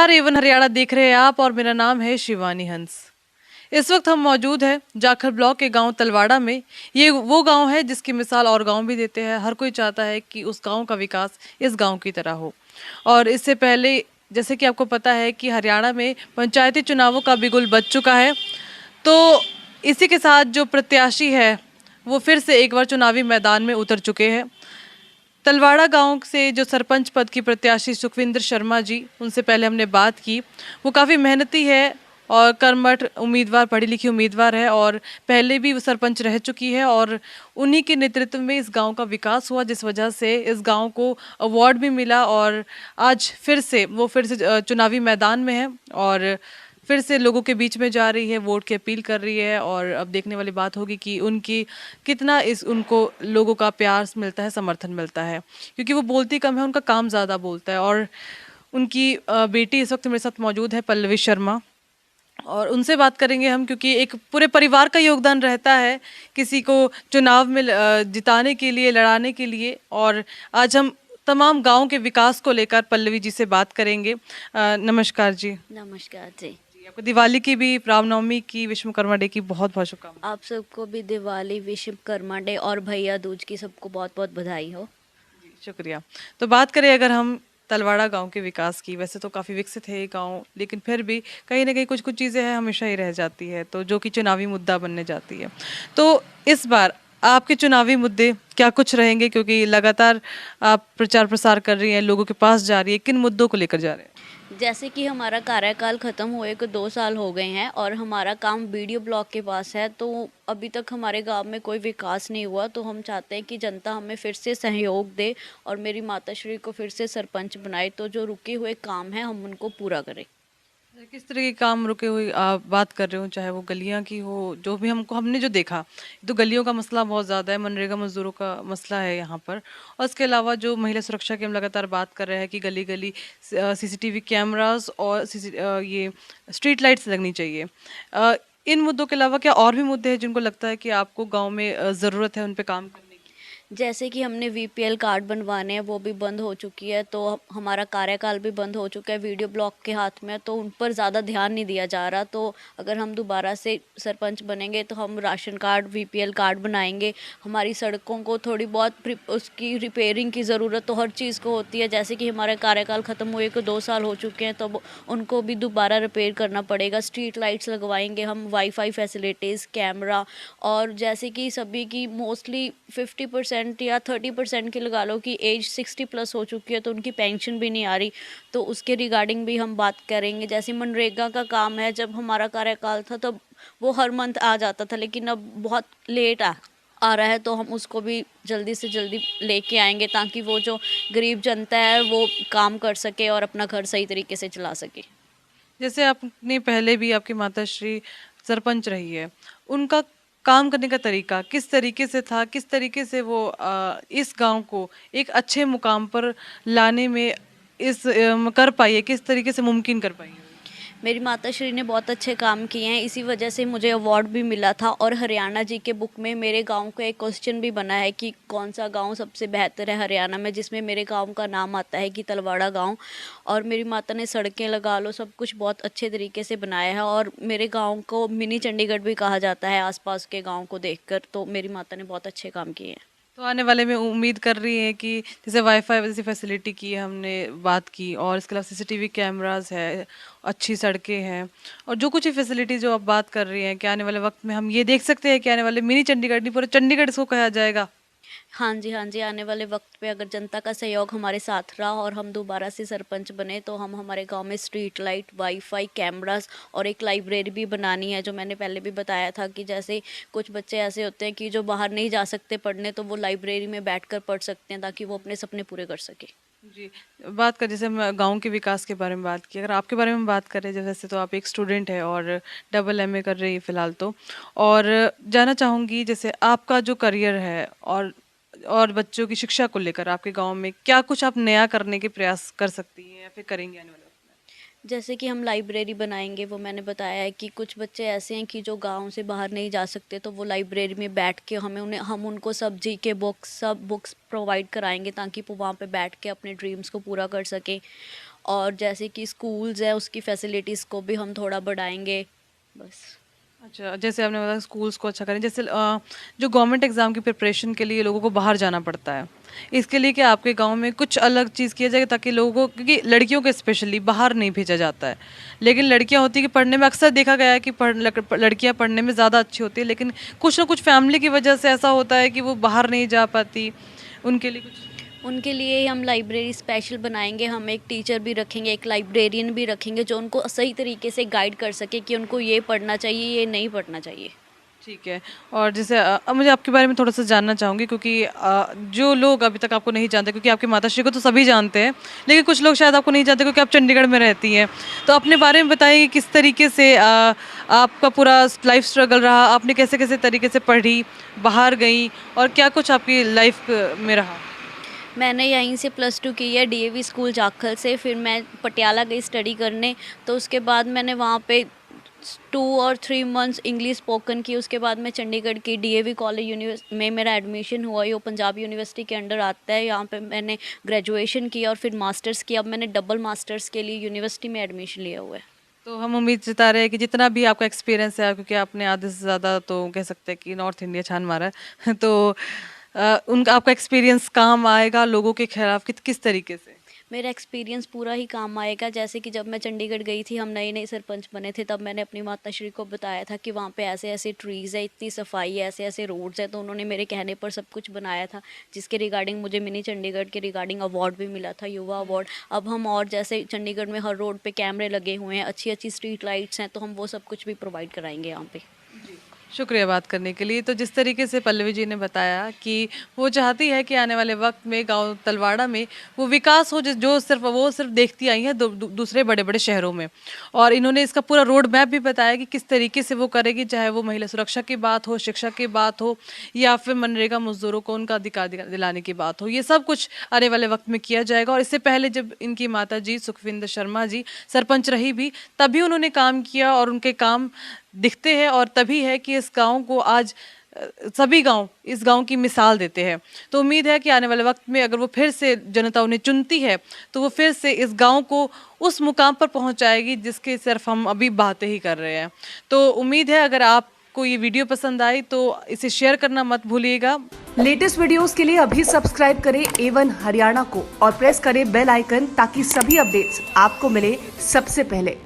नमस्कार, एवन हरियाणा देख रहे हैं आप और मेरा नाम है शिवानी हंस। इस वक्त हम मौजूद हैं जाखल ब्लॉक के गांव तलवाड़ा में। ये वो गांव है जिसकी मिसाल और गांव भी देते हैं। हर कोई चाहता है कि उस गांव का विकास इस गांव की तरह हो। और इससे पहले जैसे कि आपको पता है कि हरियाणा में पंचायती चुनावों का बिगुल बज चुका है, तो इसी के साथ जो प्रत्याशी है वो फिर से एक बार चुनावी मैदान में उतर चुके हैं। तलवाड़ा गांव से जो सरपंच पद की प्रत्याशी सुखविंदर शर्मा जी, उनसे पहले हमने बात की। वो काफ़ी मेहनती है और कर्मठ उम्मीदवार, पढ़ी लिखी उम्मीदवार है और पहले भी वो सरपंच रह चुकी है और उन्हीं के नेतृत्व में इस गांव का विकास हुआ, जिस वजह से इस गांव को अवार्ड भी मिला। और आज फिर से चुनावी मैदान में है और फिर से लोगों के बीच में जा रही है, वोट की अपील कर रही है। और अब देखने वाली बात होगी कि उनकी कितना इस उनको लोगों का प्यार मिलता है, समर्थन मिलता है, क्योंकि वो बोलती कम है, उनका काम ज़्यादा बोलता है। और उनकी बेटी इस वक्त मेरे साथ मौजूद है, पल्लवी शर्मा, और उनसे बात करेंगे हम, क्योंकि एक पूरे परिवार का योगदान रहता है किसी को चुनाव में जिताने के लिए, लड़ाने के लिए। और आज हम तमाम गांव के विकास को लेकर पल्लवी जी से बात करेंगे। नमस्कार जी। नमस्कार जी। आपको दिवाली की भी, रामनवमी की, विश्वकर्मा डे की बहुत बहुत शुभकामनाएं। आप सबको भी दिवाली, विश्वकर्मा डे और भैया दूज की सबको बहुत बहुत बधाई हो। जी शुक्रिया। तो बात करें अगर हम तलवाड़ा गांव के विकास की, वैसे तो काफ़ी विकसित है ये गांव, लेकिन फिर भी कहीं ना कहीं कुछ कुछ चीज़ें हैं हमेशा ही रह जाती है, तो जो कि चुनावी मुद्दा बनने जाती है। तो इस बार आपके चुनावी मुद्दे क्या कुछ रहेंगे, क्योंकि लगातार आप प्रचार प्रसार कर रही हैं, लोगों के पास जा रही है, किन मुद्दों को लेकर जा रहे हैं? जैसे कि हमारा कार्यकाल ख़त्म हुए को 2 साल हो गए हैं और हमारा काम वीडियो ब्लॉक के पास है, तो अभी तक हमारे गांव में कोई विकास नहीं हुआ। तो हम चाहते हैं कि जनता हमें फिर से सहयोग दे और मेरी माताश्री को फिर से सरपंच बनाए, तो जो रुके हुए काम हैं हम उनको पूरा करें। किस तरह के काम रुके हुए आप बात कर रहे हो, चाहे वो गलियां की हो, जो भी हमने जो देखा, तो गलियों का मसला बहुत ज़्यादा है, मनरेगा मजदूरों का मसला है यहाँ पर। और इसके अलावा जो महिला सुरक्षा की हम लगातार बात कर रहे हैं कि गली गली सीसीटीवी कैमरास और ये स्ट्रीट लाइट्स लगनी चाहिए। अ, इन मुद्दों के अलावा क्या और भी मुद्दे हैं जिनको लगता है कि आपको गाँव में ज़रूरत है उन पर काम करने की? जैसे कि हमने वीपीएल कार्ड बनवाने हैं, वो भी बंद हो चुकी है, तो हमारा कार्यकाल भी बंद हो चुका है, वीडियो ब्लॉक के हाथ में है, तो उन पर ज़्यादा ध्यान नहीं दिया जा रहा। तो अगर हम दोबारा से सरपंच बनेंगे तो हम राशन कार्ड, वीपीएल कार्ड बनाएंगे। हमारी सड़कों को थोड़ी बहुत उसकी रिपेयरिंग की ज़रूरत तो हर चीज़ को होती है। जैसे कि हमारे कार्यकाल ख़त्म हुए को 2 साल हो चुके हैं, तो उनको भी दोबारा रिपेयर करना पड़ेगा। स्ट्रीट लाइट्स लगवाएंगे हम, वाईफाई फैसिलिटीज़, कैमरा, और जैसे कि सभी की मोस्टली 50% या 30% की लगा लो कि एज 60+ हो चुकी है, तो उनकी पेंशन भी नहीं आ रही, तो उसके रिगार्डिंग भी हम बात करेंगे। जैसे मनरेगा का काम है, जब हमारा कार्यकाल था तब वो हर मंथ आ जाता था, लेकिन अब बहुत लेट आ रहा है, तो हम उसको भी जल्दी से जल्दी लेके आएंगे ताकि वो जो गरीब जनता है वो काम कर सके और अपना घर सही तरीके से चला सके। जैसे आपने पहले भी, आपकी माताश्री सरपंच रही है, उनका काम करने का तरीका किस तरीके से था, किस तरीके से वो इस गांव को एक अच्छे मुकाम पर लाने में कर पाई है, किस तरीके से मुमकिन कर पाई है? मेरी माताश्री ने बहुत अच्छे काम किए हैं, इसी वजह से मुझे अवार्ड भी मिला था। और हरियाणा जी के बुक में मेरे गांव का एक क्वेश्चन भी बना है कि कौन सा गांव सबसे बेहतर है हरियाणा में, जिसमें मेरे गांव का नाम आता है कि तलवाड़ा गांव। और मेरी माता ने सड़कें लगा लो सब कुछ बहुत अच्छे तरीके से बनाया है, और मेरे गाँव को मिनी चंडीगढ़ भी कहा जाता है आसपास के गाँव को देखकर। तो मेरी माता ने बहुत अच्छे काम किए हैं। तो आने वाले में उम्मीद कर रही है कि जैसे वाईफाई जैसी फैसिलिटी की हमने बात की, और इसके अलावा सीसीटीवी कैमरास है, अच्छी सड़कें हैं, और जो कुछ ही फैसिलिटी जो आप बात कर रही हैं, कि आने वाले वक्त में हम ये देख सकते हैं कि आने वाले मिनी चंडीगढ़ नहीं, पूरा चंडीगढ़ इसको कहा जाएगा? हाँ जी, हाँ जी, आने वाले वक्त पे अगर जनता का सहयोग हमारे साथ रहा और हम दोबारा से सरपंच बने, तो हम हमारे गांव में स्ट्रीट लाइट, वाईफाई, कैमरास और एक लाइब्रेरी भी बनानी है। जो मैंने पहले भी बताया था कि जैसे कुछ बच्चे ऐसे होते हैं कि जो बाहर नहीं जा सकते पढ़ने, तो वो लाइब्रेरी में बैठकर पढ़ सकते हैं ताकि वो अपने सपने पूरे कर सके। जी। बात कर, जैसे हम गाँव के विकास के बारे में बात की, अगर आपके बारे में बात करें, जैसे तो आप एक स्टूडेंट है और डबल एमए कर रही है फ़िलहाल तो, और जानना चाहूँगी जैसे आपका जो करियर है और बच्चों की शिक्षा को लेकर आपके गाँव में क्या कुछ आप नया करने के प्रयास कर सकती हैं या फिर करेंगे आने वाले वक़्त में? जैसे कि हम लाइब्रेरी बनाएंगे, वो मैंने बताया है कि कुछ बच्चे ऐसे हैं कि जो गांव से बाहर नहीं जा सकते, तो वो लाइब्रेरी में बैठ के हम उनको सब जी के बुक्स, सब बुक्स प्रोवाइड कराएंगे ताकि वो वहाँ पे बैठ के अपने ड्रीम्स को पूरा कर सकें। और जैसे कि स्कूल्स है उसकी फैसिलिटीज़ को भी हम थोड़ा बढ़ाएंगे बस। अच्छा, जैसे आपने बताया स्कूल्स को अच्छा करें, जैसे जो गवर्नमेंट एग्जाम की प्रिपरेशन के लिए लोगों को बाहर जाना पड़ता है, इसके लिए क्या आपके गांव में कुछ अलग चीज़ किया जाएगा ताकि लोगों को, क्योंकि लड़कियों को स्पेशली बाहर नहीं भेजा जाता है, लेकिन लड़कियां होती है कि पढ़ने में अक्सर देखा गया है कि लड़कियां पढ़ने में ज़्यादा अच्छी होती है, लेकिन कुछ ना कुछ फैमिली की वजह से ऐसा होता है कि वो बाहर नहीं जा पाती, उनके लिए कुछ? उनके लिए ही हम लाइब्रेरी स्पेशल बनाएंगे, हम एक टीचर भी रखेंगे, एक लाइब्रेरियन भी रखेंगे जो उनको सही तरीके से गाइड कर सके कि उनको ये पढ़ना चाहिए, ये नहीं पढ़ना चाहिए। ठीक है। और जैसे अब मुझे आपके बारे में थोड़ा सा जानना चाहूँगी, क्योंकि जो लोग अभी तक आपको नहीं जानते, क्योंकि आपकी माताश्री को तो सभी जानते हैं, लेकिन कुछ लोग शायद आपको नहीं जानते क्योंकि आप चंडीगढ़ में रहती हैं। तो अपने बारे में बताइए किस तरीके से आपका पूरा लाइफ स्ट्रगल रहा, आपने कैसे कैसे तरीके से पढ़ी, बाहर गई, और क्या कुछ आपकी लाइफ में रहा? मैंने यहीं से +2 की है डीएवी स्कूल जाखल से, फिर मैं पटियाला गई स्टडी करने, तो उसके बाद मैंने वहाँ पे 2 और 3 मंथ्स इंग्लिश स्पोकन की। उसके बाद मैं चंडीगढ़ की डीएवी कॉलेज में मेरा एडमिशन हुआ, ये पंजाब यूनिवर्सिटी के अंडर आता है। यहाँ पे मैंने ग्रेजुएशन किया और फिर मास्टर्स किया। अब मैंने डबल मास्टर्स के लिए यूनिवर्सिटी में एडमिशन लिया हुआ है। तो हम उम्मीद जता रहे हैं कि जितना भी आपका एक्सपीरियंस है, क्योंकि आपने आधे से ज़्यादा तो कह सकते हैं कि नॉर्थ इंडिया छान मारा है तो उनका आपका एक्सपीरियंस काम आएगा लोगों के खिलाफ किस तरीके से? मेरा एक्सपीरियंस पूरा ही काम आएगा। जैसे कि जब मैं चंडीगढ़ गई थी, हम नए नए सरपंच बने थे, तब मैंने अपनी माताश्री को बताया था कि वहाँ पे ऐसे ऐसे ट्रीज़ है, इतनी सफाई है, ऐसे ऐसे रोड्स है, तो उन्होंने मेरे कहने पर सब कुछ बनाया था, जिसके रिगार्डिंग मुझे मिनी चंडीगढ़ के रिगार्डिंग अवार्ड भी मिला था, युवा अवार्ड। अब हम और जैसे चंडीगढ़ में हर रोड पे कैमरे लगे हुए हैं, अच्छी अच्छी स्ट्रीट लाइट्स हैं, तो हम वो सब कुछ भी प्रोवाइड कराएंगे यहाँ पे। शुक्रिया बात करने के लिए। तो जिस तरीके से पल्लवी जी ने बताया कि वो चाहती है कि आने वाले वक्त में गांव तलवाड़ा में वो विकास हो जो सिर्फ देखती आई है दूसरे बड़े बड़े शहरों में, और इन्होंने इसका पूरा रोड मैप भी बताया कि किस तरीके से वो करेगी, चाहे वो महिला सुरक्षा की बात हो, शिक्षा की बात हो, या फिर मनरेगा मजदूरों को उनका अधिकार दिलाने की बात हो। ये सब कुछ आने वाले वक्त में किया जाएगा। और इससे पहले जब इनकी माता जी सुखविंदर शर्मा जी सरपंच रही भी, तभी उन्होंने काम किया और उनके काम दिखते हैं, और तभी है कि इस गांव को आज सभी गांव इस गांव की मिसाल देते हैं। तो उम्मीद है कि आने वाले वक्त में अगर वो फिर से जनता उन्हें चुनती है तो वो फिर से इस गांव को उस मुकाम पर पहुंचाएगी जिसके सिर्फ हम अभी बातें ही कर रहे हैं। तो उम्मीद है अगर आपको ये वीडियो पसंद आई तो इसे शेयर करना मत भूलिएगा। लेटेस्ट वीडियोस के लिए अभी सब्सक्राइब करें A1 हरियाणा को और प्रेस करें बेल आइकन ताकि सभी अपडेट्स आपको मिले सबसे पहले।